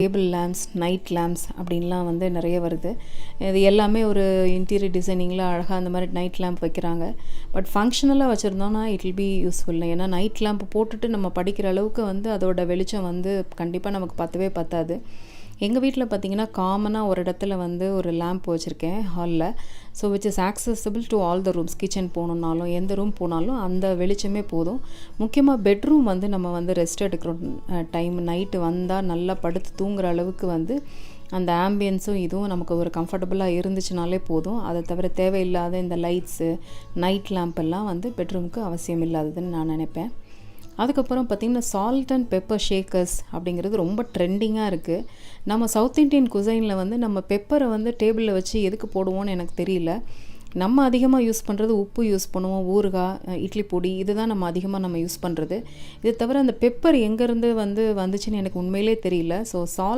Table lamps, night lamps அப்படின்லாம் வந்து நிறைய வருது. இது எல்லாமே ஒரு இன்டீரியர் டிசைனிங்கில் அழகாக அந்த மாதிரி நைட் லேம்ப் வைக்கிறாங்க. பட் ஃபங்க்ஷனலாக வச்சுருந்தோன்னா இட் வில் பி யூஸ்ஃபுல். ஏன்னா நைட் லேம்ப் போட்டுட்டு நம்ம படிக்கிற அளவுக்கு வந்து அதோட வெளிச்சம் வந்து கண்டிப்பாக நமக்கு பத்தவே பத்தாது. எங்கள் வீட்டில் பார்த்திங்கன்னா காமனாக ஒரு இடத்துல வந்து ஒரு லேம்ப் வச்சுருக்கேன் ஹாலில். So which is accessible to all the rooms. Kitchen போகணுன்னாலும் எந்த ரூம் போனாலும் அந்த வெளிச்சமே போதும். முக்கியமாக பெட்ரூம் வந்து நம்ம வந்து ரெஸ்ட் எடுக்கிறோம் டைம் நைட்டு வந்தால் நல்லா படுத்து தூங்குற அளவுக்கு வந்து அந்த ஆம்பியன்ஸும் இதுவும் நமக்கு ஒரு கம்ஃபர்டபுளாக இருந்துச்சுனாலே போதும். அதை தவிர தேவையில்லாத இந்த லைட்ஸு, நைட் லேம்ப் எல்லாம் வந்து பெட்ரூமுக்கு அவசியம் இல்லாததுன்னு நான் நினைப்பேன். அதுக்கப்புறம் பார்த்திங்கன்னா சால்ட் அண்ட் பெப்பர் ஷேக்கர்ஸ் அப்படிங்கிறது ரொம்ப ட்ரெண்டிங்காக இருக்குது. நம்ம சவுத் இண்டியன் குசைனில் வந்து நம்ம பெப்பரை வந்து டேபிளில் வச்சு எதுக்கு போடுவோன்னு எனக்கு தெரியல. நம்ம அதிகமாக யூஸ் பண்ணுறது உப்பு யூஸ் பண்ணுவோம், ஊறுகாய், இட்லி பொடி, இது தான் நம்ம அதிகமாக யூஸ் பண்ணுறது. இது தவிர அந்த பெப்பர் எங்கேருந்து வந்துச்சுன்னு எனக்கு உண்மையிலே தெரியல. ஸோ